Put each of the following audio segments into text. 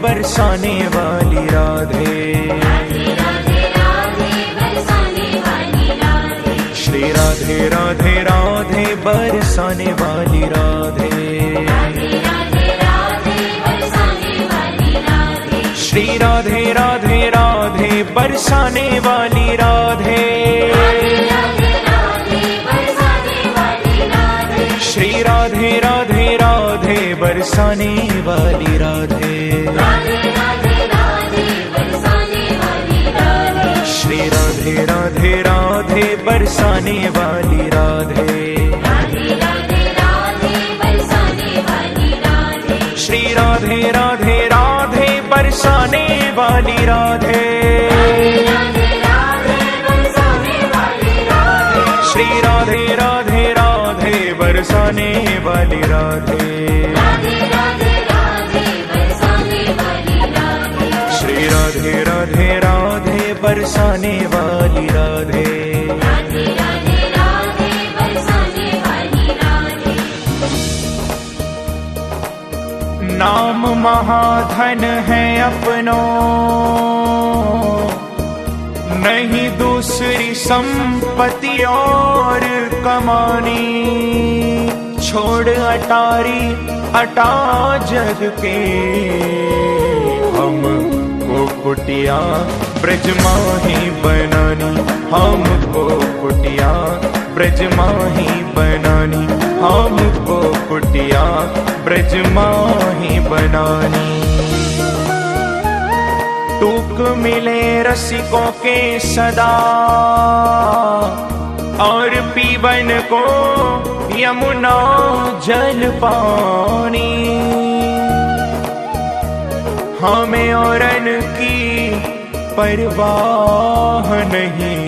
बरसाने वाली राधे, श्री राधे राधे राधे बरसाने वाली राधे, श्री राधे राधे राधे बरसाने वाली राधे, श्री राधे राधे राधे बरसाने वाली राधे, श्री राधे राधे राधे बरसाने वाली राधे, श्री राधे राधे राधे बरसाने वाली राधे, श्री राधे राधे राधे बरसाने वाली राधे, श्री राधे राधे राधे बरसाने वाली राधे। नाम महाधन है अपनों, नहीं दूसरी संपत्ति और कमानी, छोड़ अटारी अटा जग के, हमको कुटिया ब्रज माही बनानी, हमको कुटिया ब्रज माही बनानी, हमको कुटिया ब्रज माही बनानी। टूक मिले रसिकों के सदा और पीवन को यमुना जल पानी, हमें औरन की परवाह नहीं,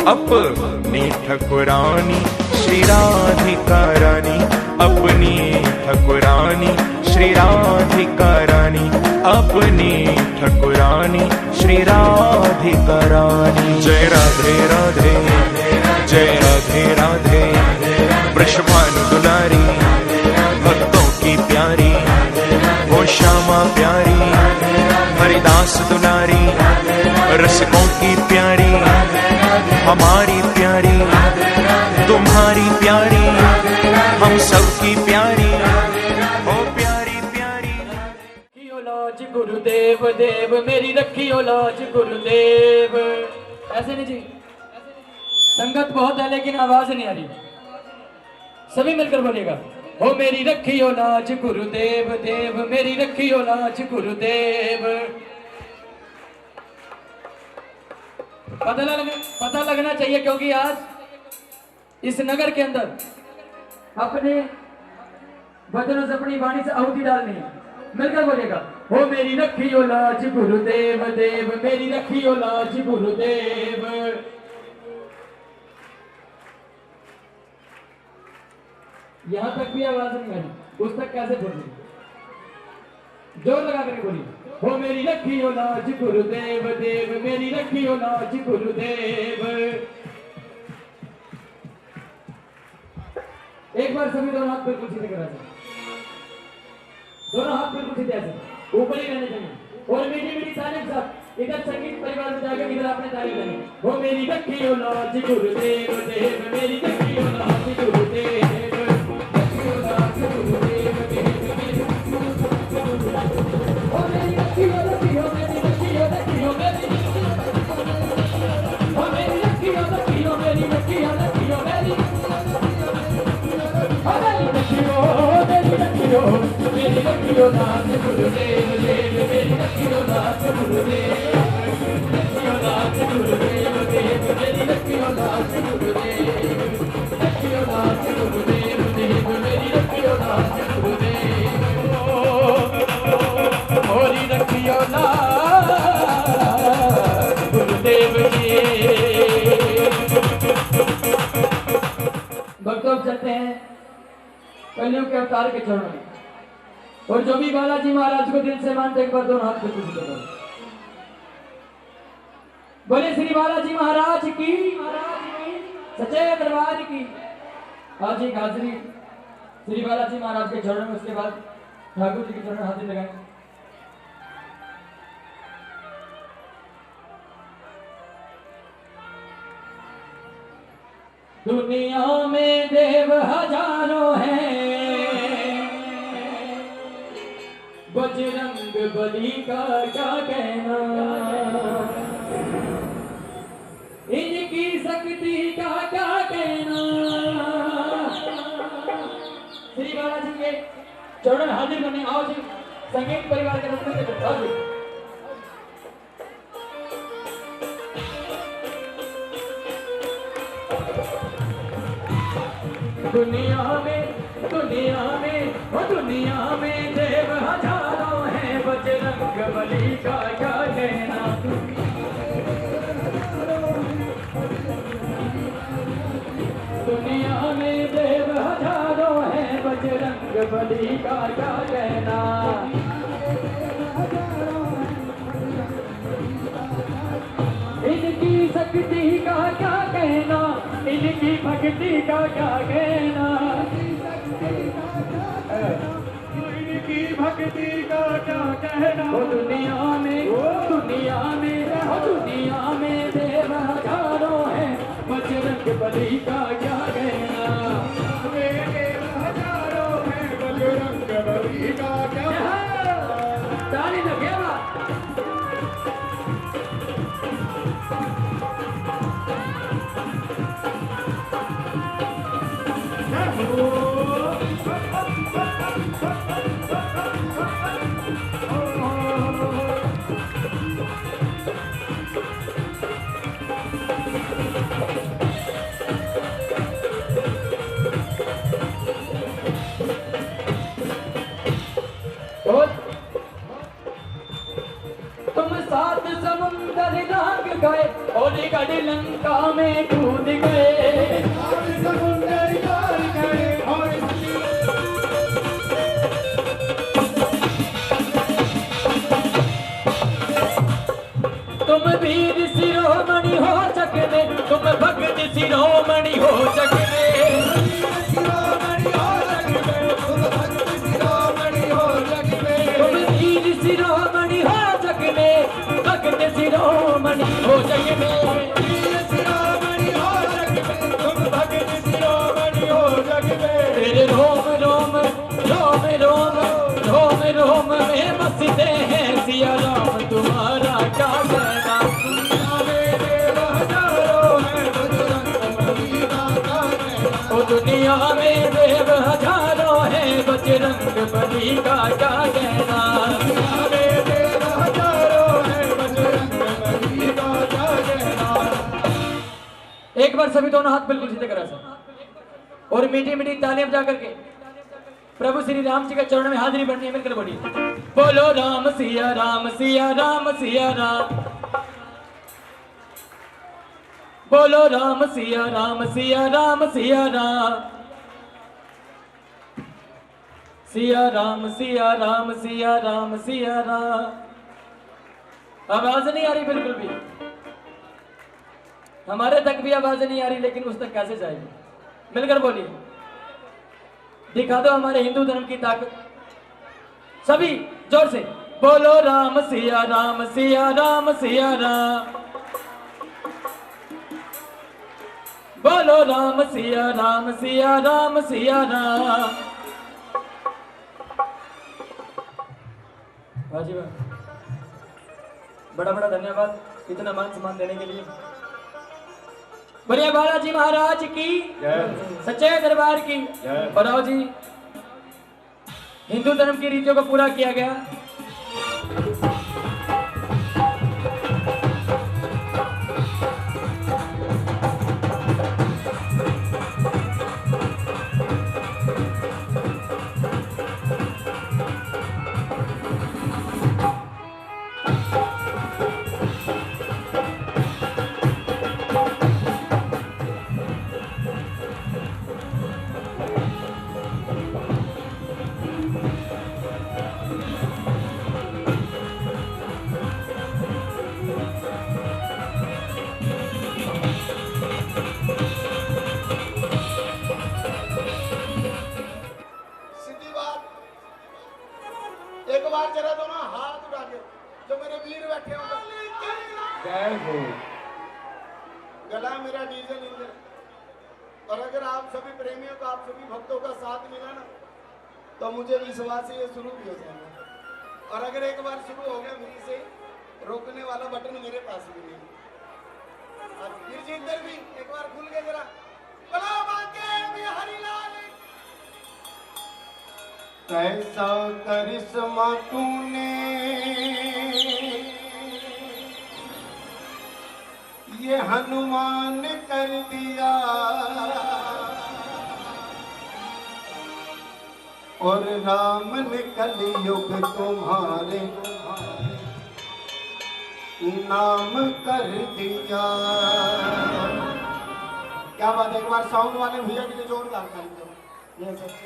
अपनी ठकुरानी श्री राधिका रानी, अपनी ठकुरानी श्री राधिका रानी, अपनी ठकुरानी श्री राधिका रानी। जय राधे राधे, जय राधे राधे, वृषभानु दुलारी, भक्तों की प्यारी, वो श्यामा प्यारी, हरिदास दुलारी, रसिकों की प्यारी, हमारी प्यारी, तुम्हारी प्यारी, हम सबकी प्यारी, ओ प्यारी प्यारी। रखियो लाज गुरुदेव देव, मेरी रखियो लाज गुरुदेव। ऐसे नहीं जी, संगत बहुत है लेकिन आवाज नहीं आ रही, सभी मिलकर बोलेगा। ओ मेरी रखियो लाज गुरुदेव देव, मेरी रखियो लाज गुरुदेव। पता लगना चाहिए क्योंकि आज इस नगर के अंदर अपने वचनों से, अपनी वाणी से आहुति डालनी है। मिलकर बोलेगा, ओ मेरी रखियो लाज गुरुदेव देव, मेरी रखियो लाज गुरुदेव। यहां तक भी आवाज नहीं आ रही, उस तक कैसे बोलनी? जोर लगा कर बोलिए, ओ मेरी रखियो लाज गुरुदेव देव, मेरी रखियो लाज गुरुदेव। एक बार सभी दोनों हाथ बिल्कुल सीधे करा जाए, दोनों हाथ बिल्कुल सीधे ऐसे ऊपर ही रहने चाहिए, और मीठी मीठी ताली के साथ इधर संगीत परिवार में जाकर इधर आपने ताली करनी। ओ मेरी रखियो लाज गुरुदेव देव, मेरी रखियो लाज गुरुदेव, रखियो लाज गुरुदेव देव, मेरी रखियो ओ मेरी रखियो रखियो, मेरी रखियो रखियो, मेरी ओ मेरी रखियो रखियो, मेरी रखियो रखियो, मेरी मेरी रखियो नाथ गुरुदेव देव, मेरी रखियो नाथ गुरुदेव, रखियो नाथ गुरुदेव देव, मेरी रखियो नाथ गुरुदेव, रखियो नाथ गुरुदेव देव, मेरी रखियो नाथ गुरुदेव, मोरी रखियो नाथ गुरुदेव जी। भक्तों चलते हैं कलयुग के अवतार के चरणों में, और जो भी बालाजी महाराज को दिल से मानते, एक बार दोनों हाथ पे कुछ करो। बोले श्री बालाजी महाराज की, सच्चे दरबार की। आज एक हाजिरी श्री बालाजी महाराज के चरणों में, उसके बाद ठाकुर जी के चरण हाजिर लगाएं। दुनिया में देव हजारों हैं, बजरंग बली का क्या कहना, इनकी शक्ति का क्या कहना। श्री बालाजी के चरण हाजिर करने आओ जी, संगीत परिवार के रत्न के आओ जी। दुनिया में देव हजारों हैं, बजरंग बली का क्या कहना। दुनिया में देव हजारों हैं, बजरंग बली का क्या कहना। इनकी शक्ति का क्या कहना, इनकी भक्ति का क्या कहना, इनकी भक्ति का क्या कहना। वो दुनिया में देव हजारों हैं, बजरंग बली का क्या कहना। देव हजारों हैं, बजरंग बली का क्या कहना। ताली लगे तुम सात समुंदर लांग गए और गढ़ लंका में कूद गए। समुंदर लांग गए और तुम वीर शिरोमणि हो जग में, तुम भक्त शिरोमणि हो जग में। शिरोमणि हो जग में, तुम भक्त शिरोमणि हो जग में। तुम वीर शिरोमणि हो जग में, भक्त शिरोमणि हो जग में। वीर शिरोमणि हो जग में, तुम भक्त शिरोमणि हो जग में। तेरे रोम रोम रोम रोम रोम रोम में बसते हैं सिया राम, तुम्हारा क्या कहना। दुनिया में देव हजारों हैं, बजरंग बली का क्या कहना। देव हजारों हैं, बजरंग बली का क्या कहना। एक बार सभी दोनों हाथ बिल्कुल सीधे करा सर, और मीठी मीठी तालियां बजा करके प्रभु श्री राम जी के चरण में हाजिरी बढ़नी है। मिलकर बोलिए, बोलो राम सिया राम सिया राम सिया राम। बोलो राम सिया राम सिया राम सिया राम। सिया राम सिया राम सिया राम सिया राम। आवाज नहीं आ रही बिल्कुल भी, हमारे तक भी आवाज नहीं आ रही, लेकिन उस तक कैसे जाएगी। मिलकर बोलिए, दिखा दो हमारे हिंदू धर्म की ताकत। सभी जोर से बोलो राम सिया राम सिया राम सिया राम। बोलो राम सिया राम सिया राम सिया राम। वाजी वाह, बड़ा बड़ा धन्यवाद इतना मान सम्मान देने के लिए। बढ़िया बालाजी महाराज की सच्चे दरबार की। और आओ जी, हिंदू धर्म की रीतियों को पूरा किया गया। बार जरा दोनों हाथ उठा के जो मेरे वीर बैठे हो जय हो। गला मेरा डीजल इंजन। और अगर आप सभी प्रेमियों को, आप सभी भक्तों का साथ मिला ना, तो मुझे विश्वास है ये शुरू भी हो जाएगा। और अगर एक बार शुरू हो गया मेरी से, रोकने वाला बटन मेरे पास भी नहीं। फिर जी इधर भी एक बार खुल के जरा बोलो बांके बिहारी लाल। कैसा करिश्मा तूने ये हनुमान कर दिया, और राम ने कलयुग तुम्हारे नाम कर दिया। क्या बात है, एक बार साउंड वाले भैया के लिए जोरदार ताली दो। ये सबसे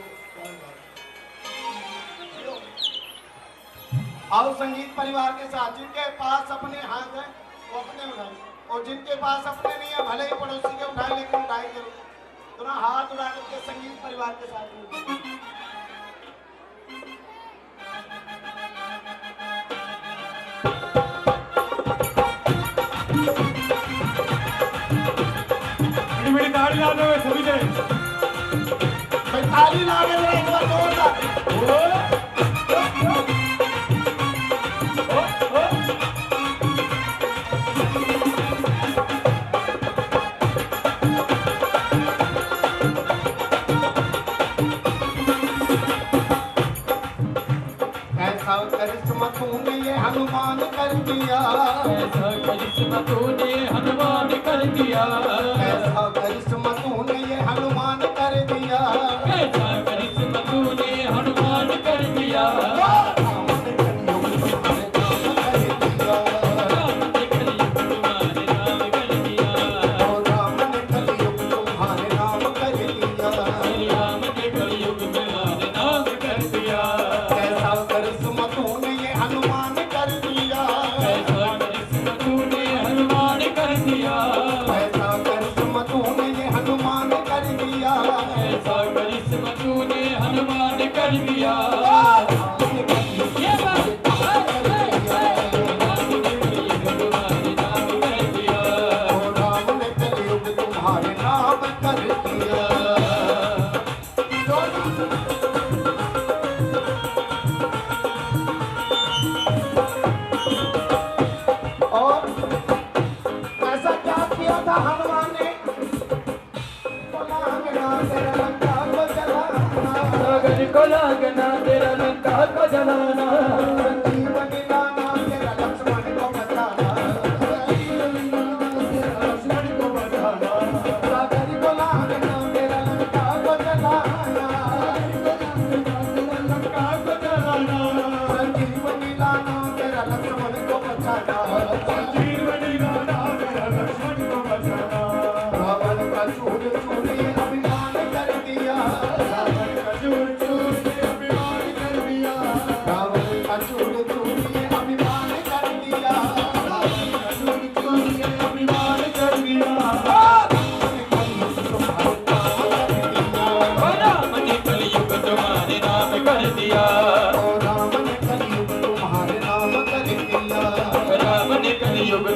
आओ संगीत परिवार के साथ, जिनके पास अपने हाथ है वो अपने उठाए, और जिनके पास अपने नहीं है भले ही पड़ोसी के उठाए, लेकिन उठाए जरूर। दोनों हाथ उठा करके संगीत परिवार के साथ मेरी ताली ला दो सभी ने। ताली ला के जरा एक बार जोरदार। करिश्मा तूने ये हनुमान कर दिया, ऐसा करिश्मा तूने हनुमान कर दिया, ऐसा करिश्मा तूने ये हनुमान कर दिया, ऐसा करिश्मा तूने हनुमान कर दिया। को लागना तेरा लंका को जलाना, जीवन लाना तेरा लक्ष्मण को बचाना, लक्ष्मण को बचाना, सागर को लागना तेरा लंका को जलाना, लंका को जलाना, जीवन लाना तेरा लक्ष्मण को बचाना, जीवन लाना तेरा लक्ष्मण को बचाना। रावण का चूर चूर अभिमान कर दिया, रावण का चूर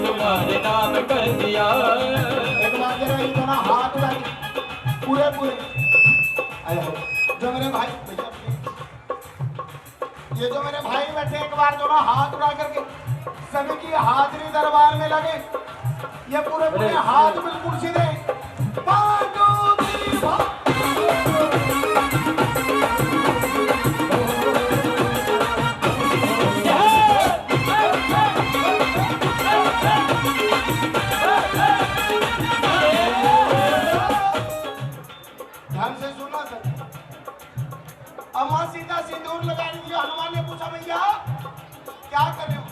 तुम्हारे नाम कर दिया। एक बार जरा ये दोनों हाथ उठाइए पूरे पूरे। जो मेरे भाई, ये जो मेरे भाई बैठे, एक बार दोनों हाथ उठा करके सभी की हाजिरी दरबार में लगे। ये पूरे पूरे हाथ बिल्कुल सीधे। ध्यान से सुनना सर। अम्मा सीता सिंदूर लगा रही थी, हनुमान ने पूछा भैया क्या कर रहे हो?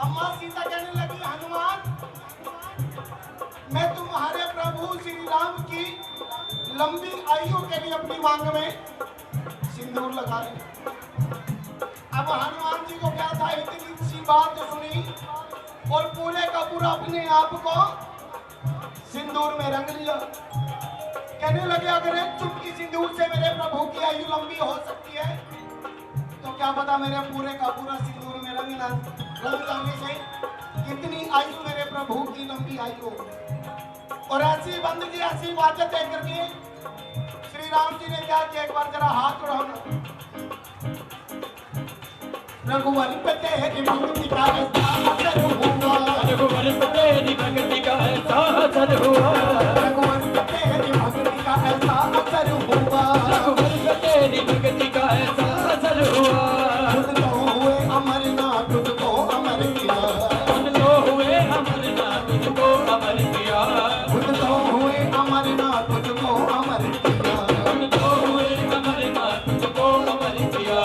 अम्मा सीता कहने लगी हनुमान, मैं तुम्हारे प्रभु श्री राम की लंबी आयु के लिए अपनी मांग में सिंदूर लगा रही। अब हनुमान जी को क्या था, इतनी सी बात सुनी और पूरे का पूरा अपने आप को सिंदूर में रंग लिया। कहने लगे अगर एक चुटकी सिंदूर से मेरे प्रभु की आयु लंबी हो सकती है तो क्या पता मेरे पूरे का पूरा सिंदूर में रंग जाने से कितनी आयु मेरे प्रभु की लंबी आयु। और ऐसी बंद की ऐसी बातें देख करके श्री राम जी ने क्या किया, एक बार जरा हाथ उठाओ ना। रघुवर पे तेरी भक्ति का असर हुआ, रघुवर पे तेरी भक्ति का ऐसा असर हुआ, रघुवर पे तेरी भक्ति का ऐसा असर हुआ, रघुवर पे तेरी भक्ति का ऐसा असर हुआ। खुद तो हुए अमरनाथ तुझको अमर किया, खुद तो हुए अमरनाथ तुझको अमर किया, खुद तो हुए अमरनाथ तुझको अमर किया, खुद तो हुए अमरनाथ तुझको अमर किया।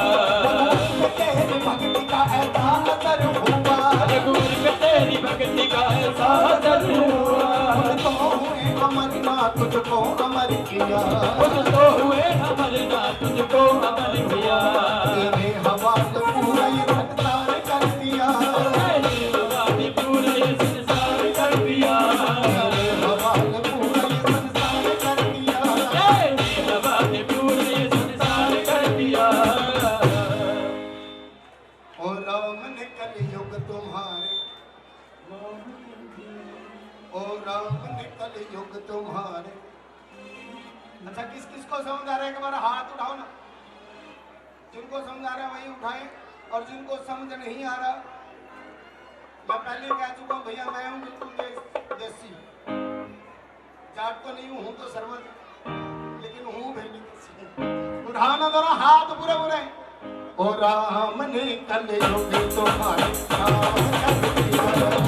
तेरी भक्ति का ऐसा असर हुआ, रघुवर पे तेरी भक्ति का ऐसा असर हुआ, खुद तो हुए अमरनाथ तुझको अमर किया, खुद तो हुए अमरनाथ तुझको अमर किया। तेरे हवाले पूरा ये संसार कर दिया, तेरी हवा ने पूरा ये संसार कर दिया, तेरे हवाले पूरा ये संसार कर दिया, तेरी हवा ने पूरा ये संसार कर दिया। और राम ने कलयुग तुम्हारे, और राम ने कलयुग तुम्हारे। अच्छा किस किस को समझ आ रहा है, एक बार हाथ उठाओ ना। जिनको समझ आ रहा है वही उठाएं, और जिनको समझ नहीं आ रहा, मैं पहले कह चुका हूँ भैया मैं हूँ बिल्कुल देसी, जाट तो नहीं हूँ तो सरमत, लेकिन हूँ भेली देसी। उठाना जरा हाथ पूरे पूरे। ओ राम ने कलयुग तुम्हारे नाम कर दिया, राम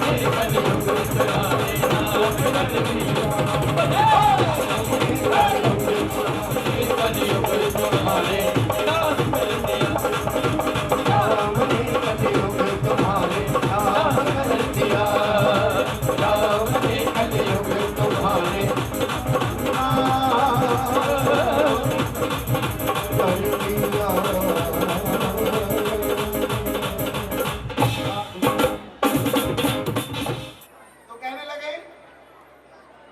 ने कलयुग तुम्हारे नाम कर दिया, कलयुग तुम्हारे नाम कर दिया, राम ने कलयुग तुम्हारे नाम कर दिया, राम ने कलयुग तुम्हारे नाम कर दिया। तो कहने लगे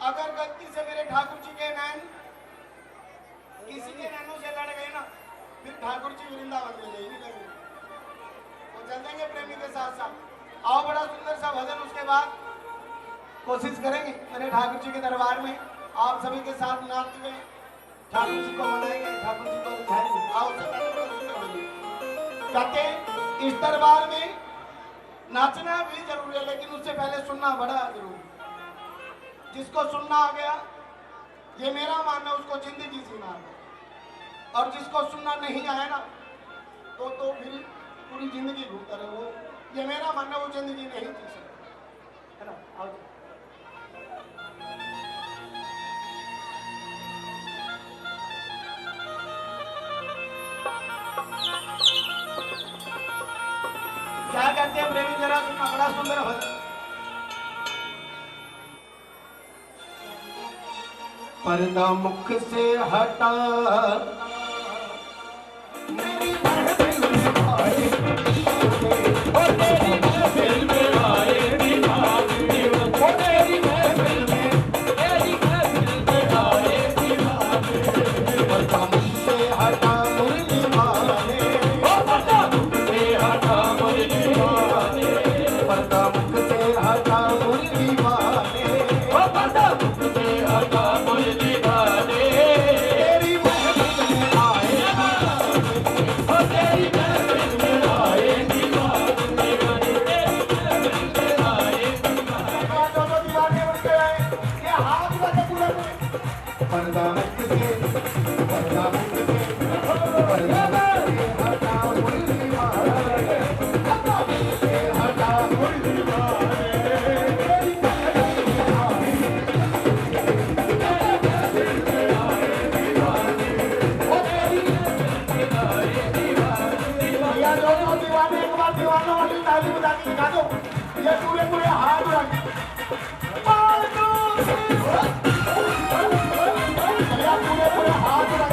अगर गलती से मेरे ठाकुर जी के नैन किसी के नैनों से लड़ गए ना, फिर ठाकुर जी वृंदावन में नहीं लगेंगे, वो चल देंगे प्रेमी के साथ साथ। आओ बड़ा सुंदर सा भजन, उसके बाद कोशिश करेंगे मेरे ठाकुर जी के दरबार में आप सभी के साथ नाचते हुए ठाकुर जी को मनाएंगे, ठाकुर जी को रिझाएंगे। आओ सब कहते हैं इस दरबार में नाचना भी जरूरी है, लेकिन उससे पहले सुनना बड़ा जरूरी। जिसको सुनना आ गया, ये मेरा मानना, उसको जिंदगी जीना आ गया। और जिसको सुनना नहीं आया ना, तो फिर पूरी जिंदगी घूमता रहे वो, ये मेरा मानना, वो जिंदगी नहीं जी सकता, है ना। आओ क्या कहते हैं प्रेमी, जरा सुनना, बड़ा सुंदर भजन। पर्दा मुख से हटा मेरी महफिल में आए, ओ तेरी महफिल में आए दीवार दीवार, ओ तेरी महफिल में आए दीवार। पर्दा मुख से हटा मुरली वाले, ओ पर्दा मुख से हटा मुरली वाले, पर्दा मुख से हटा मुरली वाले, ओ पर्दा मुख से हटा मुरली वाले। तेरी महफिल में आए, ओ तेरी महफिल में आए दीवार दीवार, तेरी महफिल में आए दीवार। दोनों दीवाने उनके आए, ये हाथ लगे पूरे पूरे। पर्दा मुख से हटा मुरली वाले, पर्दा मुख से हटा मुरली वाले, तेरी महफिल में आए, भैया दोनों दीवाने एक बार दीवानों वाली ताली बजा के दिखा दो, ये पूरे पूरे हाथ रख भैया पूरे पूरे हाथ रख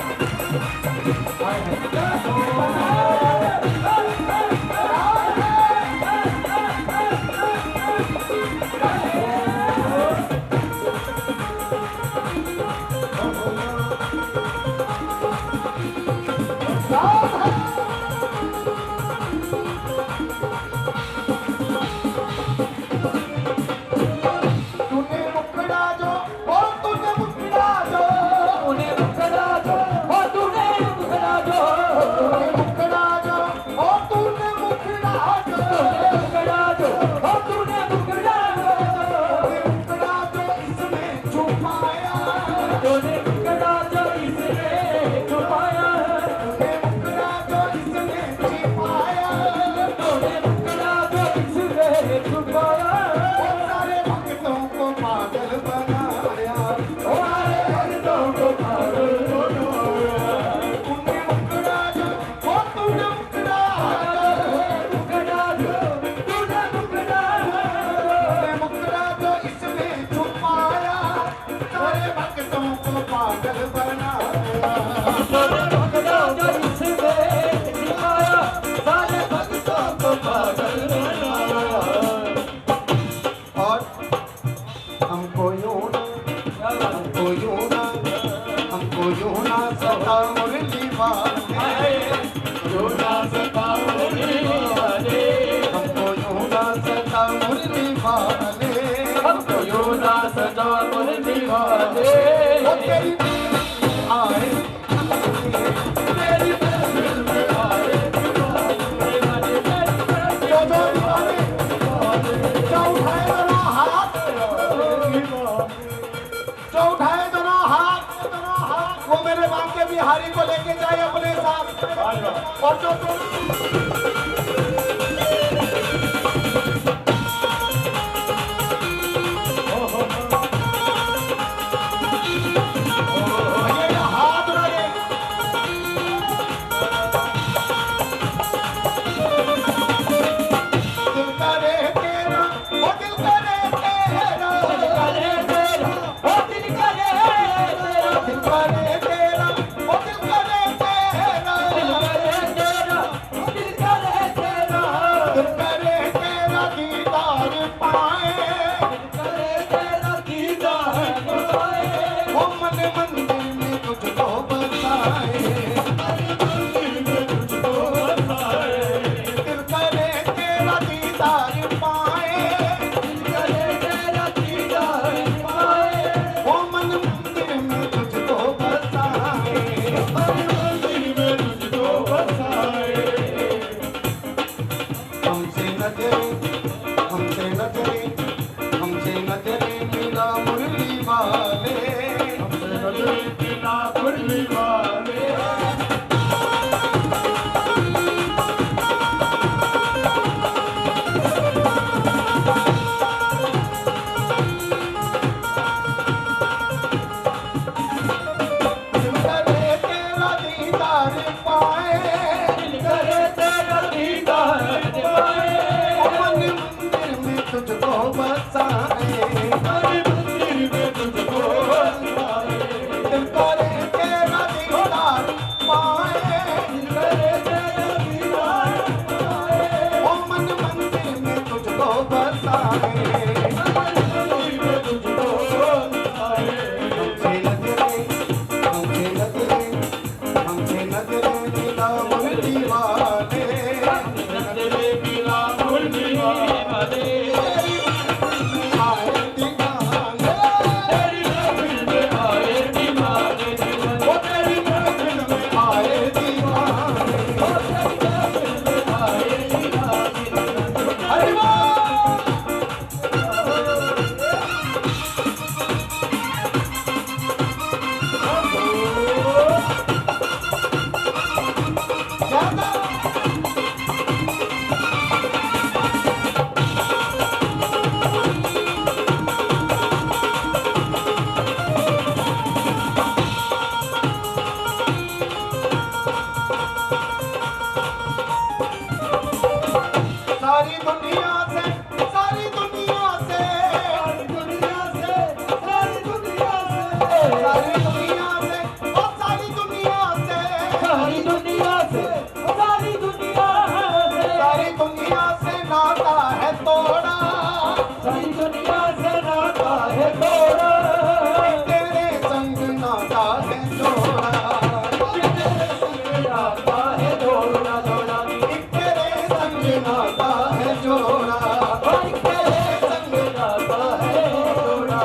हमको यूं ना सता मुरली वाले, यूं ना सता मुरली वाले, हमको यूं ना सता मुरली वाले, हमको यूं ना सता मुरली वाले। ओ तेरी आए तेरी महफिल में आए दीवाने, जो जो दीवाने जो उठाए दोनों हाथ, जो उठाए दोनों हाथ, वो मेरे बांके बिहारी को लेके जाए अपने साथ। और जो हाथ उड़ा दिल करे तेरा, ओ दिल करे तेरा, दिल करे तेरा, ओ दिल करे तेरा, दिल करे तेरा, ओ दिल करे तेरा, दिल करे तेरा, ओ दिल करे तेरा, दिल करे तेरा दीदार पाए, दिल करे तेरा दीदार पाए। ओ मन मंदिर में तुझको बसाए, मंदिर में तुझको बसाए, दिल करे तेरा दीदार पाए, दिल करे तेरा दीदार पाए। ओ मन मंदिर में तुझको बसाए, मंदिर में तुझको बसाए। हमसे न चले, हमसे न चले, हमसे न चले मीरा मुरली वाले, नजरे बिना मुरली वाले, दिल करे तेरा दीदार पाए, दिल करे तेरा दीदार पाए। ओ मन मंदिर में तुझको बसाए, मंदिर में तुझको बसाए, दिल करे तेरा दीदार पाए, दिल करे तेरा दीदार पाए। ओ मन मंदिर में तुझको बसाए, मंदिर में तुझको बसाए। हमसे न चले, हमसे न चले, हमसे न चले मीरा मुरली वाले, नजरे बिना मुरली वाले, आए दीवाने, तेरी महफिल में आए दीवाने, ओ तेरी महफिल में आए दीवाने, आए दीवाने। हरि बोल। ज्यादा सारी दुनिया से, सारी दुनिया से, दुनिया से, सारी दुनिया से, सारी दुनिया से, ओ सारी दुनिया से, सारी दुनिया से, सारी दुनिया से, सारी दुनिया से नाता है तोड़ा, सारी दुनिया से नाता है तोड़ा, तेरे संग नाता है जोड़ा, नाता है तोड़ा तोड़ा, तेरे संग नाता है जोड़ा, तेरे संग नाता है तोड़ा,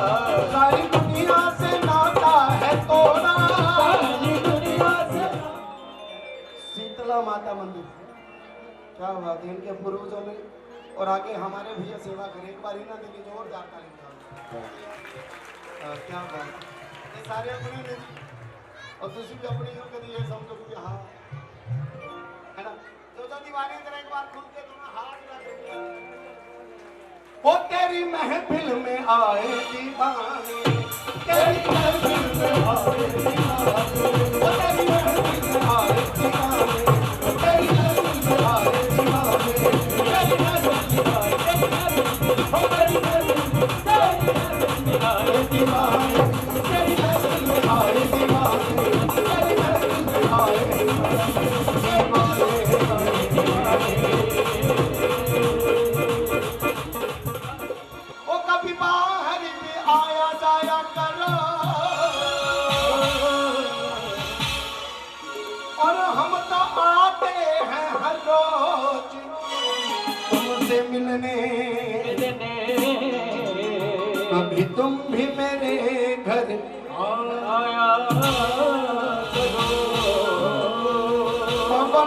सारी दुनिया से नाता है तोड़ा। सारी दुनिया से। शीतला माता मंदिर, क्या बात है, इनके पूर्वजों ने और आगे हमारे भैया सेवा करें, एक बार ही ना दिल्ली जोरदार ताली बजाओ। क्या बात है, ये सारे अपने ने जी, और तुसी भी अपनी हो कभी ये समझो कि हाँ है ना, जो दीवाने तरह एक बार खुल के दोनों हाथ रख, वो तेरी महफिल में आए दीवाने, तेरी महफिल में आए दीवाने, वो तेरी महफिल में आए दीवाने, वो तेरी महफिल में आए दीवाने, तेरी महफिल में आए दीवाने, तेरी महफिल में आए दीवाने, तेरी महफिल में आए ओ कभी बाहर भी आया जाया करो,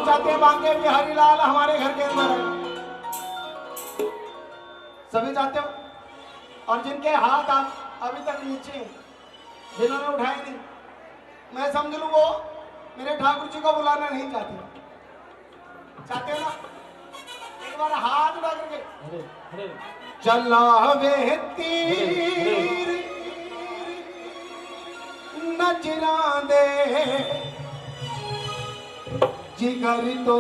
हम चाहते हैं बांके बिहारी लाल हमारे घर के अंदर है। सभी चाहते हो? और जिनके हाथ आप अभी तक नीचे हैं, जिन्होंने उठाए नहीं, मैं समझ लूं वो मेरे ठाकुर जी को बुलाना नहीं चाहते। चाहते हो ना? एक बार हाथ उठा करके चला वे तीर नजरा दे जिगर तो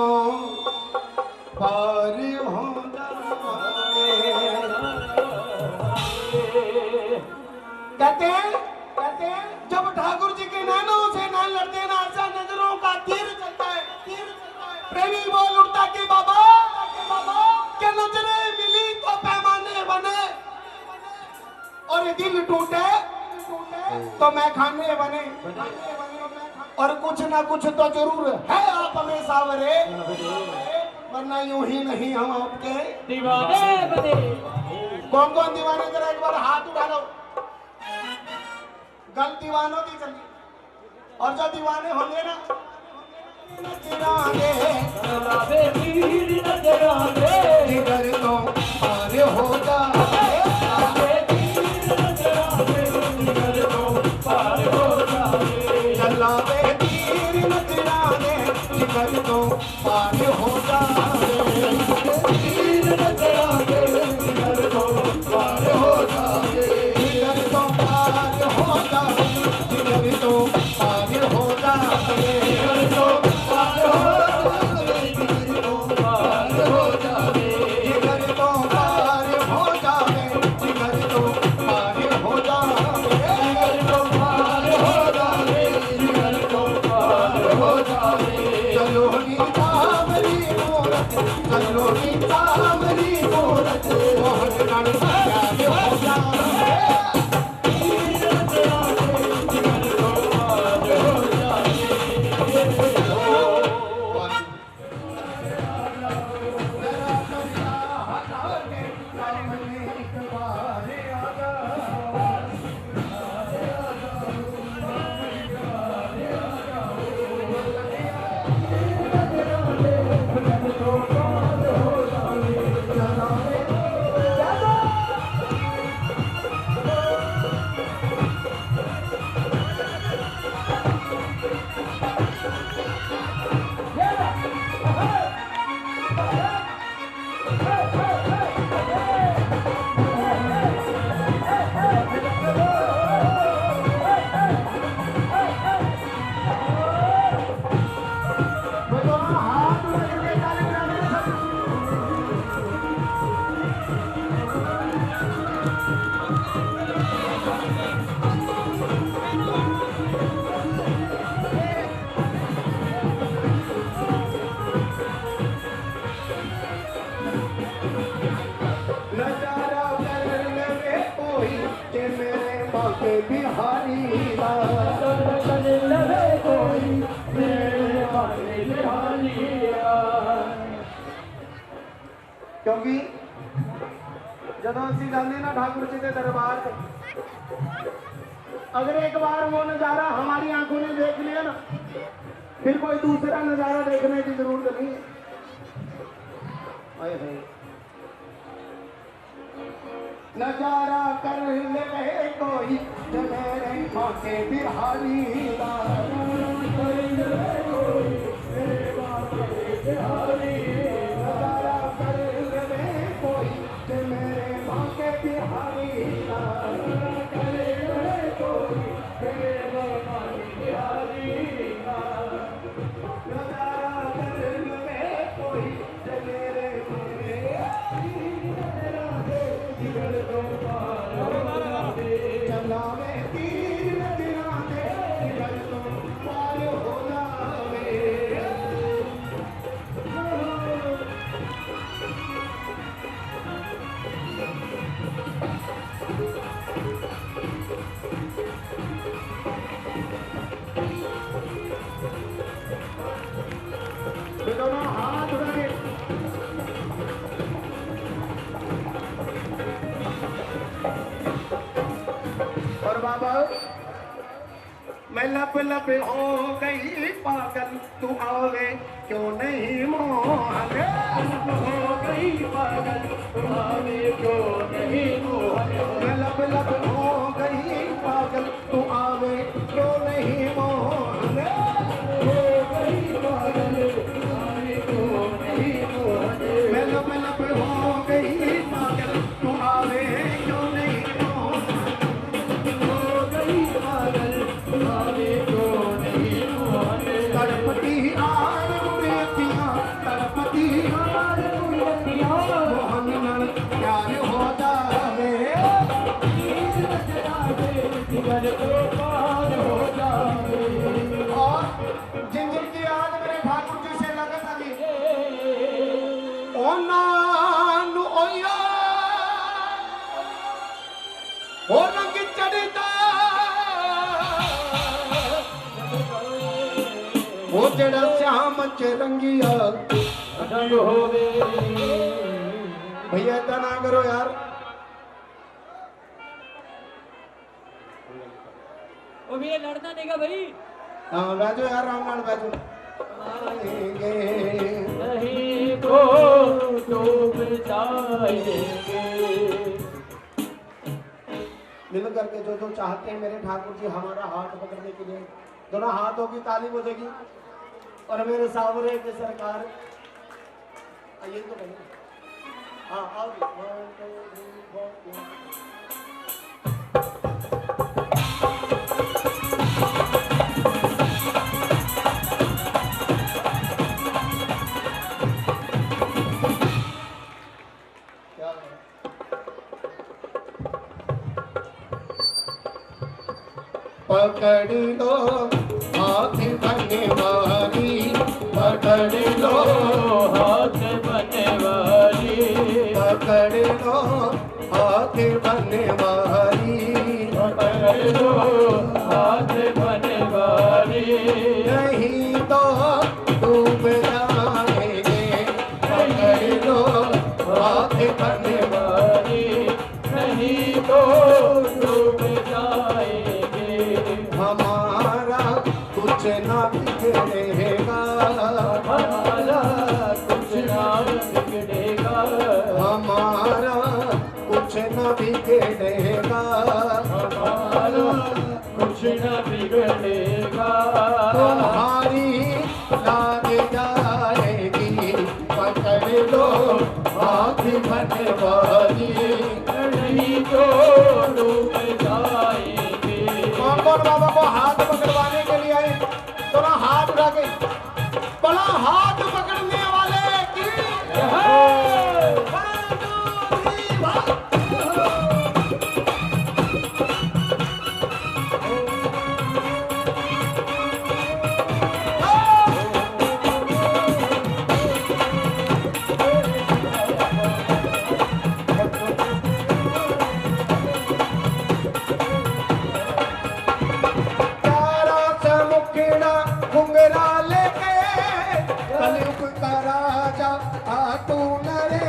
पार हो कहते हैं जब ठाकुर जी के नैनों से नैन लड़ते ना ऐसा नजरों का तीर चलता है, प्रेमी बोल उठता कि बाबा के नजरें मिली तो पैमाने बने और ये दिल टूटे तो मैं खाने बने और कुछ ना कुछ तो जरूर है आप हमें सावरे, वरना यूं ही नहीं हम आपके दीवाने बने। कौन कौन दीवाने जरा एक बार हाथ उठा लो। गल दीवानों की चली और जो दीवाने होंगे ना जिगर तो पार होगा चलावे तीर नजराने जिगर तो पार होगा तीर नजराने जिगर तो पार होगा जिगर तो पार होगा जिगर तो पार होगा जिगर तो पार होगा जिगर तो पार होगा जिगर तो पार होगा जिगर तो पार होगा जिगर तो पार होगा जिगर तो पार होगा चलो नी तामरी मूरत चलो नी तामरी मूरत मोहन रण प्यार होगा क्योंकि जब ਅਸੀਂ ਜਾਂਦੇ ना ठाकुर जी के दरबार से अगर एक बार वो नजारा हमारी आंखों ने देख लिया ना फिर कोई दूसरा नजारा देखने की जरूरत नहीं है। नजारा कर ले कोई मेरे मौके बिहारी नजारा कर ले कोई मेरे मौके बिहारी चलावे तीर नजराने जिगर तो पार मैं लब लब हो गई पागल तू आवे क्यों नहीं मोहन हो गई पागल तू आवे क्यों नहीं मोहन मैं लब लब हो गई पागल तू आवे क्यों नहीं मोहन हो गई पागल तू आवे क्यों नहीं मोहन मैं लब लब हो गई पागल तू आवे क्यों नहीं मोहन हो गई पागल तू आवे क्यों नहीं मोहन तड़पती आर मुरियतियाँ तड़पती आर मुरियतियाँ मोहन नल प्यार हो जावे जीवन को पार हो जावे और जिन जिनकी आज मेरे ठाकुर जी से लगत अभी ओ नानु ओया ओ रंग चढ़ता ओ जड़ा श्याम च रंगिया रंग होवे भैया इतना ना करो यार ओ भैया लड़ना देगा भाई हाँ बैठो यार राम नाल बैठो नहीं तो डूब जाएंगे मिल करके जो जो चाहते हैं मेरे ठाकुर जी हमारा हाथ पकड़ने के लिए दोनों हाथों की ताली बजेगी और मेरे सावरे के सरकार ये तो बने हाँ आओ 1 2 3 4 क्या है? पकड़ लो हाथ बने वाली पकड़ लो हाथ बने वाली पकड़ लो हाथ बने वाली पकड़ लो हाथ बने वाली नहीं तो डूब जाएंगे पकड़ लो हाथ बने वाली नहीं तो डूब जाएंगे हमारा कुछ ना बिगड़ेगा हमारा कुछ ना बिगड़ेगा हमारा कुछ ना बिगड़ेगा हमारा कुछ ना बिगड़ेगा तुम्हारी लाग जाएगी पकड़ लो हाथ बने वाली नहीं तो डूब जाएंगे कौन कौन बाबा को हाथ पकड़वाने के लिए आए थोड़ा हाथ उठा के बड़ा हाथ पकड़ने वाले की प्यारा सा मुखड़ा घुंघरा लेके कलयुग का राजा तू नरे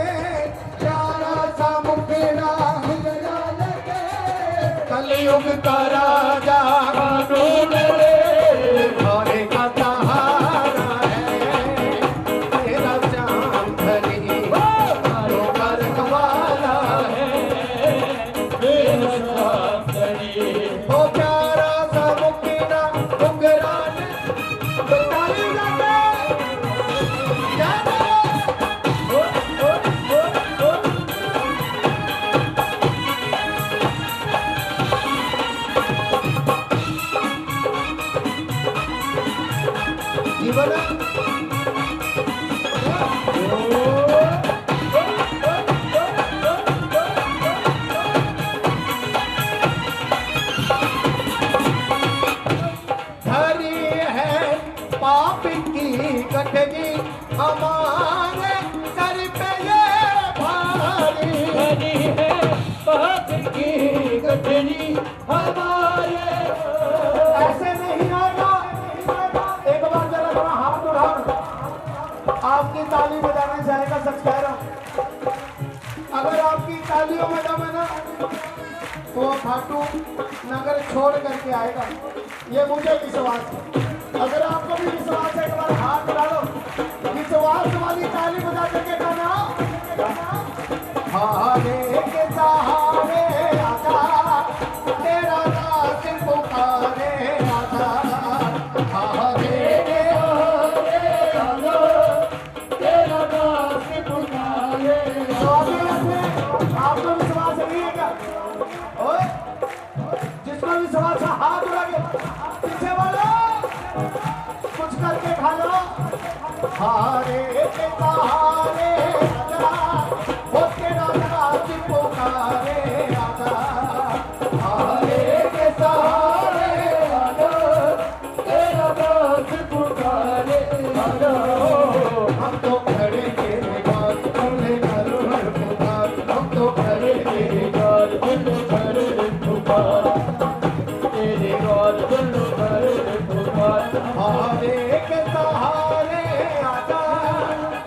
प्यारा सा मुखड़ा घुंघरा लेके कलयुग का राजा तू नरे घरे का सहारा है तेरा चांद धनी रो कर कवाला है ओ प्यारा सा मुखड़ा घुंघरा बताई जाते जीवन धरी है पाप की गठरी हमारे सर पे ये भारी बनी है बात की गठरी हमारे ऐसे नहीं आएगा एक बार जरा थोड़ा हाथ उठाओ आपकी ताली बजाना चाहेगा सच कह रहा हूं अगर आपकी तालियों में दम है ना वो खाटू नगर छोड़ करके आएगा, ये मुझे विश्वास है। अगर आपको भी विश्वास है, एक बार हाथ डालो, विश्वास वाली ताली बजा करके गाना। हारे के सहारे आजा, तेरा दास पुकारे आजा। हारे के सहारे आजा, तेरा दास पुकारे। तो आपको विश्वास नहीं है क्या? ओए, जिसको विश्वास है हाथ उड़ा के पीछे वाला कुछ करके खा लो। हारे के सहारे आजा, वो तेरा दास पुकारे आजा। हारे के सहारे आजा, तेरा दास पुकारे आजा। हम तो खड़े तेरे द्वार, खुले दरबार पुकार। हम तो खड़े तेरे द्वार, खुले दरबार पुकार। तेरे द्वार खुले दरबार पुकार। हारे के सहारे आजा,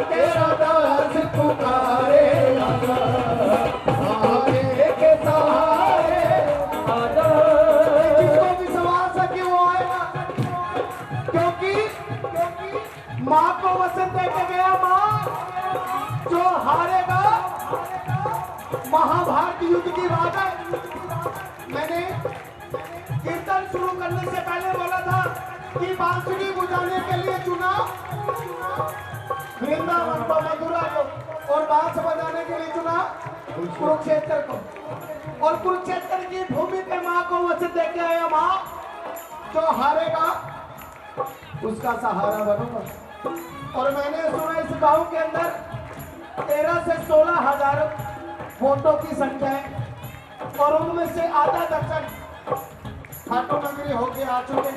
तेरा दास पुकारे आजा। हारे के सहारे आजा। जिसको विश्वास है कि वो आएगा, क्योंकि माँ को वचन दे के गया, माँ जो हारेगा, महाभारत युद्ध की बात है। मैंने कीर्तन शुरू करने से पहले बोला था कि बांसुरी बुझाने के लिए चुना वृंदावन को, मथुरा को, और बांस बजाने के लिए चुना कुरुक्षेत्र को। और कुरुक्षेत्र की भूमि पे माँ को वचन दे के आया, माँ जो हारेगा उसका सहारा बनूंगा। और मैंने सुना इस गांव के अंदर 13 से 16,000 वोटों की संख्या है, और उनमें से आधा दर्जन खाटू नगरी होके आ चुके।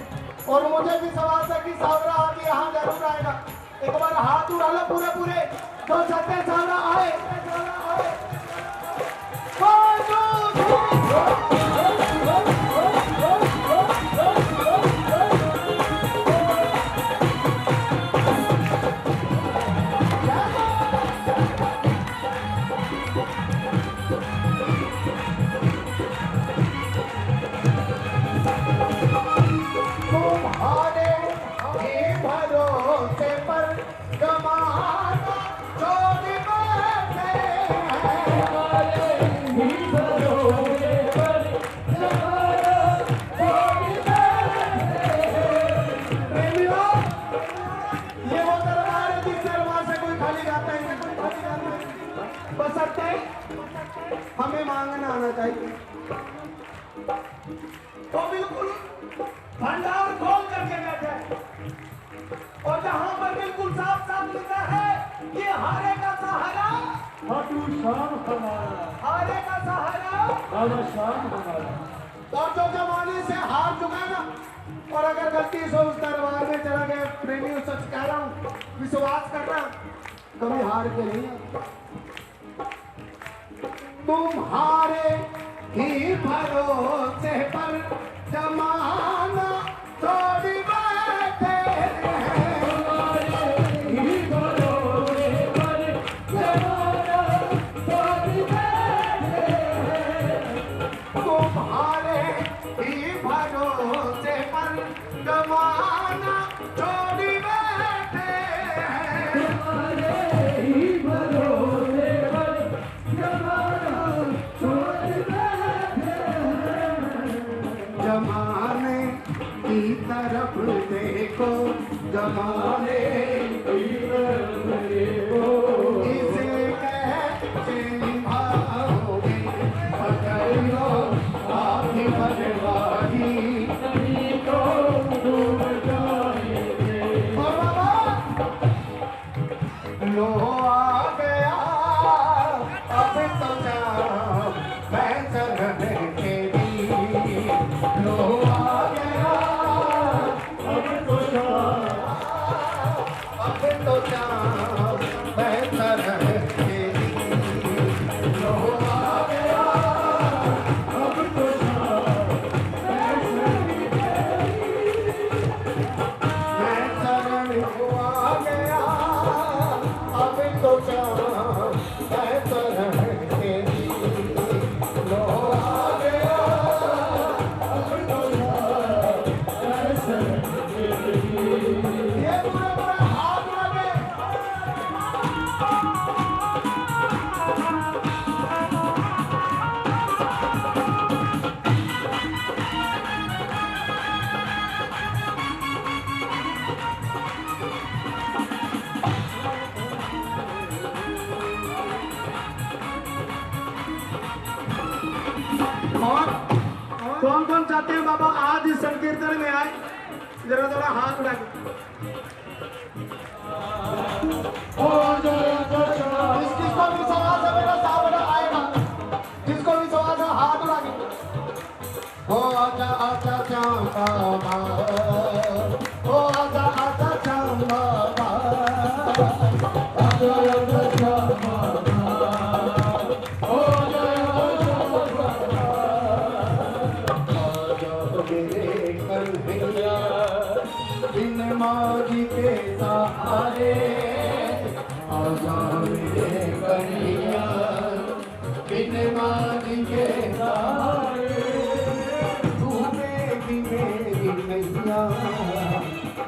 और मुझे विश्वास है कि सावरा आगे यहाँ जरूर आएगा। एक बार हाथ उड़ा लो पूरे पूरे, जो चाहते हैं सावरा आए। हमें मांगना आना चाहिए, तो बिल्कुल भंडार खोल करके बैठे, और जहां पर बिल्कुल साफ साफ लिखा है कि हारे का सहारा खाटू श्याम हमारा, हारे का सहारा बाबा श्याम हमारा। और जो जमाने से हार चुका ना, और अगर गलती से उस दरबार में चला गया, प्रेमी सच कह रहा हूँ, विश्वास करना कभी हार के नहीं है। तुम्हारे ही भरोसे पर जमाना छोड़ बैठे, तुम्हारे ही भरोसे पर जमाना छोड़ बैठे। तुम्हारे ही भरोसे पर जमाना छोड़ बैठे। तुम्हारे ही भरोसे पर जमाना छोड़ बैठे। जमाने की तरफ देखो, जमाने की तरफ देखो, इसे कैसे निभाओगे, पकड़ लो आपकी बलवाही। नहीं तो डूब जाएंगे। और बाबा लो आ गया, अब तो जाओ मैं चरण तेरी। लो आ गया, अब तो जाओ, अब तो जाओ मैं चरण तेरी। लो आ गया, अब तो जाओ, मैं चरण को आ गया, अब और कौन कौन चाहते हैं बाबा आज इस संकीर्तन में आए? जरा थोड़ा हाथ उठा के। जिसको भी सवाल है मेरा सामने आएगा, जिसको भी सवाल है हाथ उठा के। ओ आजा आजा श्याम बाबा, ओ आजा आजा श्याम बाबा, आजा आजा श्याम बाबा, ओ आजा आजा श्याम बाबा, आजा मेरे कन्हैया बिन मांगी के सहारे, आजा मेरे कन्हैया बिन मांगी के सहारे, तू मेरी मेरी नैया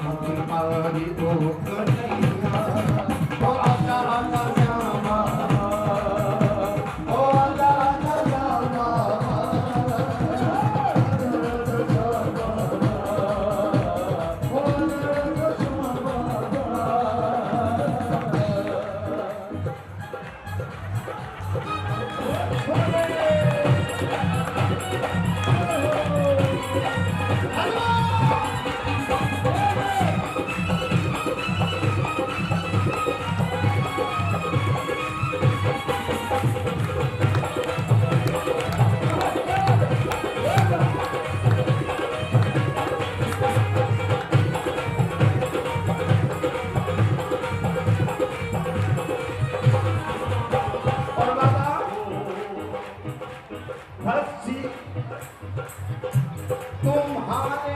हमारी वो कन्हैया, ओ आजा आजा श्यामा, ओ आजा आजा श्यामा, तुम्हारे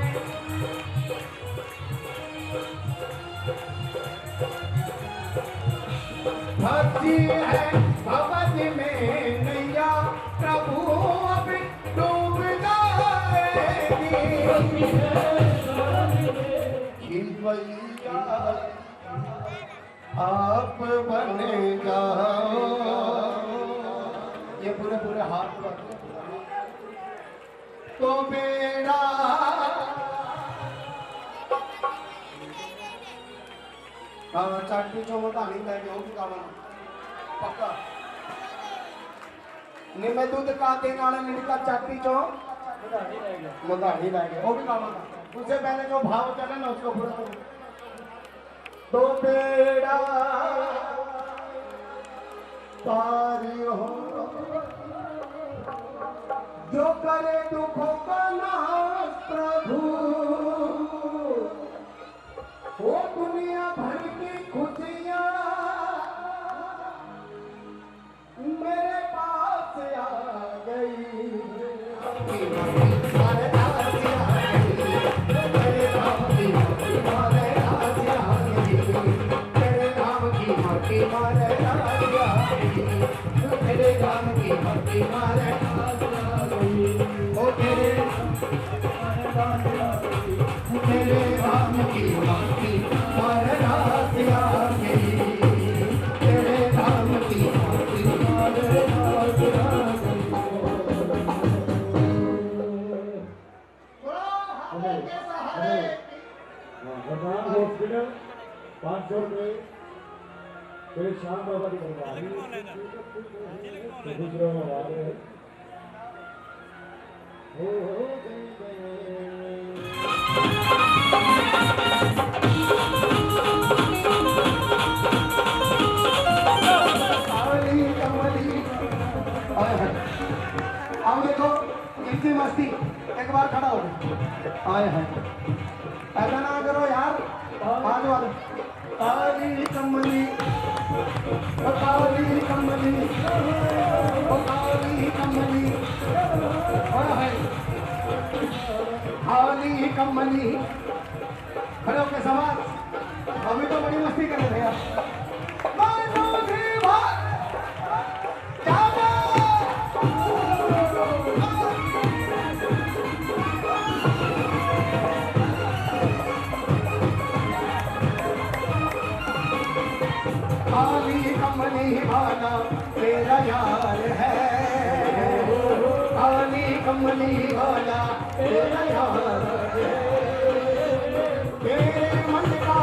भक्ति है भगवत में नैया, प्रभु अब डूब जाएगी, खिलवैया आप बन जाओ। ये पूरे पूरे हाथ पर तो बेड़ा चाटी चो मधानी लगे हो पक्का निम्मे दूध का देने वाले निका चाटी चो मधानी लगे वो भी काम उससे पहले जो भाव चले ना उसको पूरा करो। तो बेड़ा पारी हो जो करे दुखों का नाश प्रभु, वो दुनिया भर की खुशियाँ मेरे पास आ गई, मेरे धाम की मक्की मारे राजा, मेरे धाम की मक्की मारे राजा, मेरे धाम की मक्की मारे राजा, ओ तेरे धाम की मक्की मारे राजा, तेरे धाम की मक्की मारे राजा। हॉस्पिटल 500 रुपये फिर शाम बाबा की बनवानी दूसरों में आ रहे अब देखो इनकी मस्ती एक बार खड़ा हो आए हैं, ऐसा ना करो यार। आज वाले काली कमली ओ काली कमली ओ काली कमली और है काली कमली खड़े होके सवाल अभी तो बड़ी मस्ती कर रहे थे यार। काली कमली वाला तेरा यार है, काली कमली वाला तेरा यार है, तेरे मन का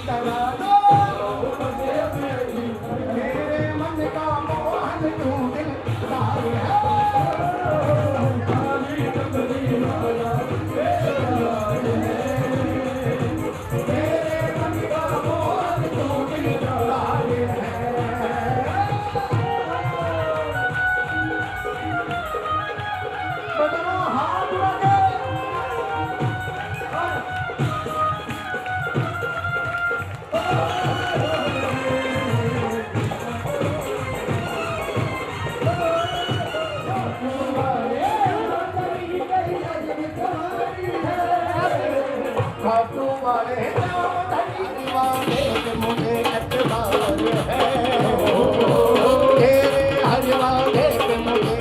करा दो मेरे मन का मोहन तू दिलदार है खाटू वाले धनी दीवाने मुझे कटवार है तेरे हरवाने पे मुझे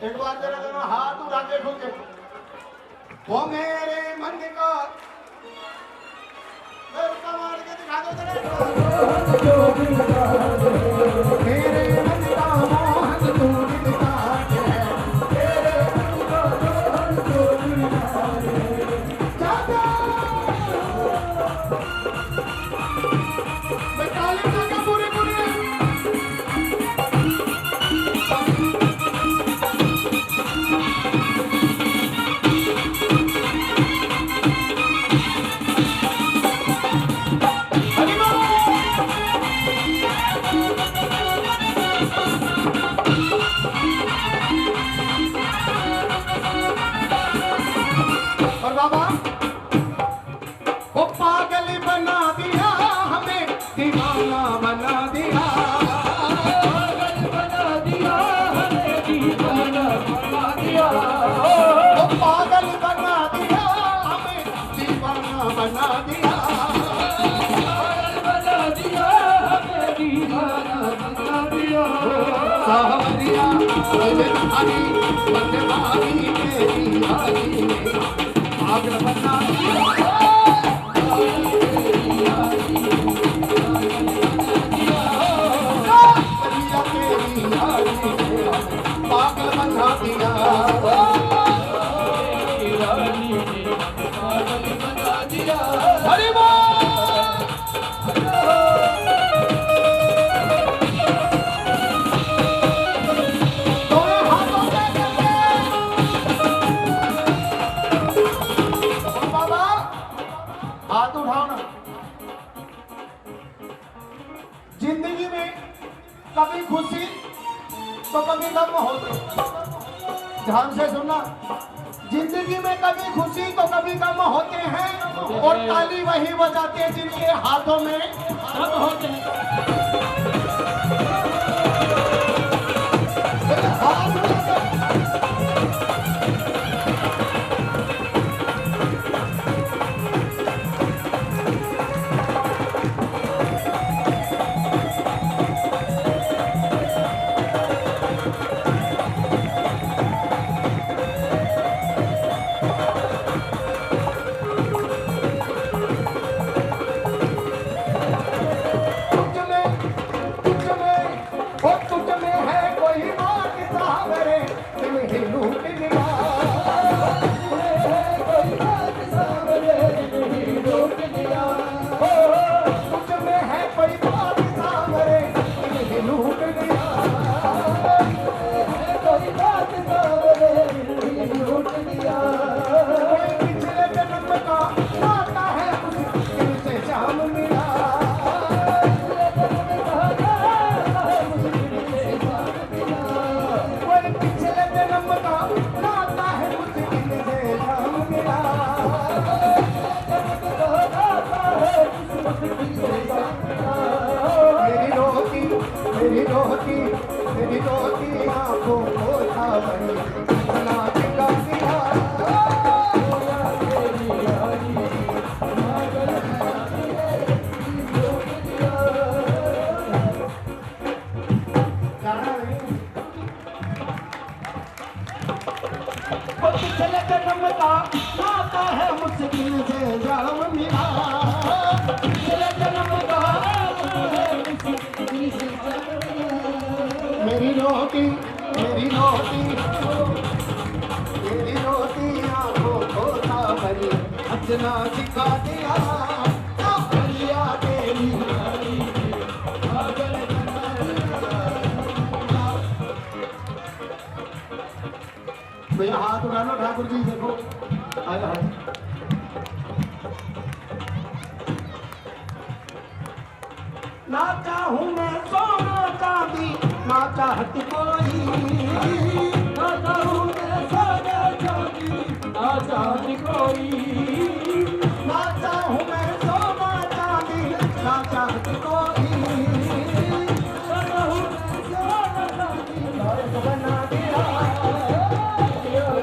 एक बार जरा दोनों हाथ उठा देखो के वो मेरे मन का कमाल के दिखा दो जरा मेरे मन का मोहन तू दिलदार है और बाबा वो पागल बना दिया हमें दीवाना बना दिया पागल बना दिया हमें दीवाना बना दिया वो पागल बना दिया हमें दीवाना बना दिया पागल बना दिया हमें दीवाना बना दिया सावरिया मुझे हरी बंदवारी तेरी हारी पागल बना दिया पागल बना दिया हरि हाथ उठाओ ना। जिंदगी में कभी खुशी तो कभी गम होते, ध्यान से सुनना। जिंदगी में कभी खुशी तो कभी गम होते हैं और ताली वही बजाते हैं जिनके हाथों में गम होते हैं। मेरी रोती आंखों को छावनी बना दिया पिछले जन्म का नाता है मुश्किल से जाम मिला, पिछले जन्म का मेरी रोटी आंखों को भजना सिखा दिया कावड़िया तेरी यारी पागल भैया हाथ उठा लो ठाकुर जी देखो आया ना चाहूं मैं सोना चांदी ना चाहती कोई ना चाहूं मैं सोना चांदी ना चाहती कोई ना चाहूं मैं सोना चांदी ना चाहती कोई ना चाहूं मैं सोना चांदी लायक बना दिया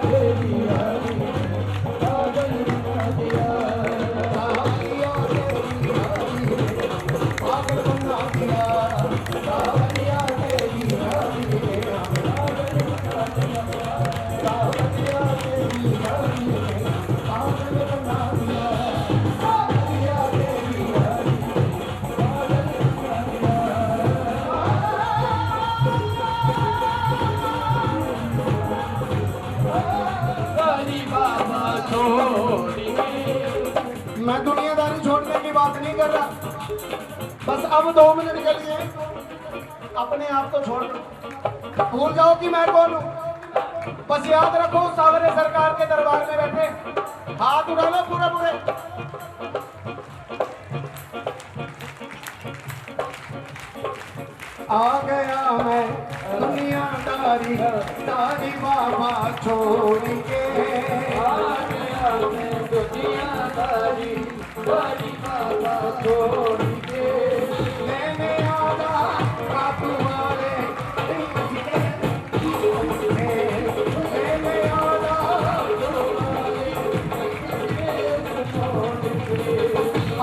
तेरी यारी पागल बना दिया कावड़िया तेरी यारी पागल बना दिया कावड़िया तेरी यारी कावड़िया तेरी यारी पागल बना दिया कावड़िया तेरी यारी काली बाबा छोड़ी मैं दुनियादारी छोड़ने की बात नहीं कर रहा बस अब 2 मिनट के लिए अपने आप को छोड़ दो भूल जाओ कि मैं कौन हूं बस याद रखो सावरे सरकार के दरबार में बैठे हाथ उठा लो पूरे पूरे आ गया मैं दुनियादारी दारी बाबा छोड़ के दुनियादारी काली बाबा छोड़ी के मैंने आधा काबू वाले मैंने आधा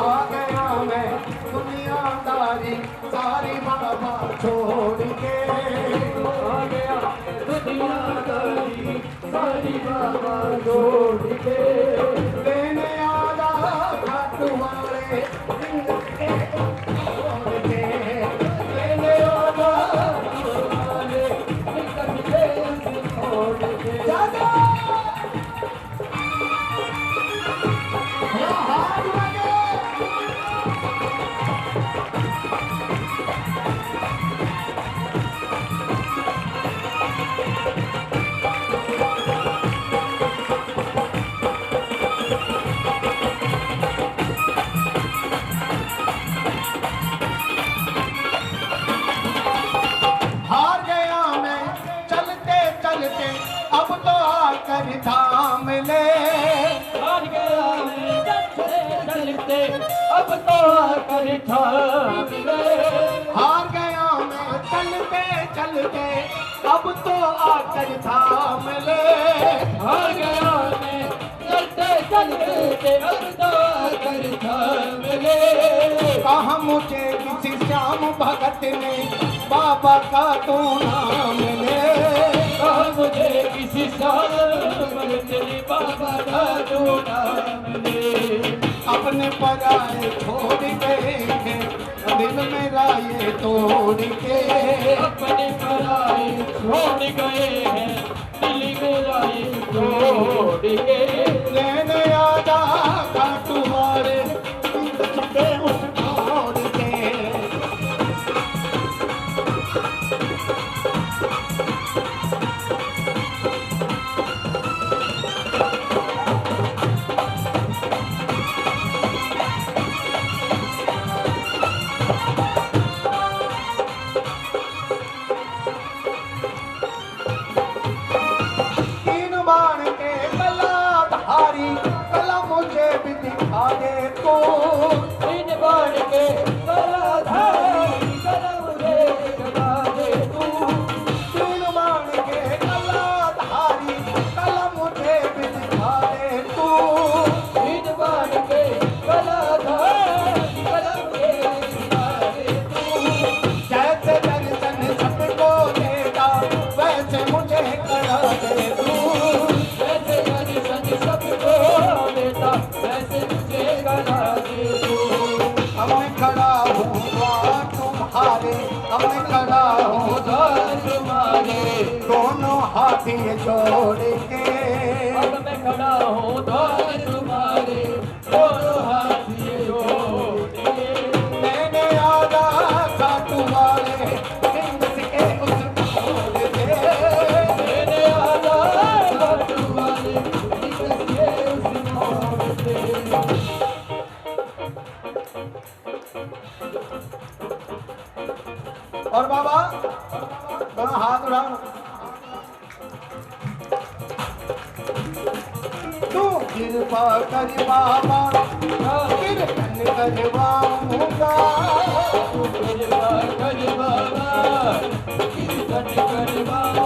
आ गया मैं दुनियादारी सारी बाबा छोड़ के आ गया दुनियादारी काली बाबा छोड़ी के मैंने आधा काबू वाले मैंने आधा जागा हाथ लगे हार गया मैं चलते चलते अब तो आकर थाम ले हार गया मैं चलते चलते अब तो आकर थाम ले हार गया मैं चलते चलते अब तो आकर थाम ले हार गया मैं चलते चलते अब तो आकर थाम ले कहा मुझे किसी श्याम भगत ने बाबा का तो नाम ले कहा मुझे किसी साल चली बाबा का तो नाम ले अपने पराए छोड़ गए हैं दिल मेरा ये तोड़ के अपने पराए छोड़ गए हैं दिल मेरा ये छोड़ के लेने आजा का तुम्हारे छुपे उस छोड़ के तीन बाण के कला धारी कला मुझे भी दिखा दे तो इन बाण के कलाधारी कला मुझे दिखा दे तू तीन बाण के कला धारी कला मुझे भी दिखा दे तू इन बाण के कलाधारी कला मुझे दिखा दे तू जैसे दर्शन सबको देता वैसे मुझे करा दे तू वैसे दर्शन सबको देता वैसे मुझे करा दे तू अब मैं खड़ा हूँ द्वार तुम्हारे अब मैं खड़ा हूँ उधार तुम्हारे दोनों हाथ ये जोड़ के अब मैं खड़ा हूँ द्वार तुम्हारे हाथ उठाओ। तू कृपा कर बाबा कीर्तन करवाऊंगा। कृपा कर बाबा कीर्तन करवाऊंगा।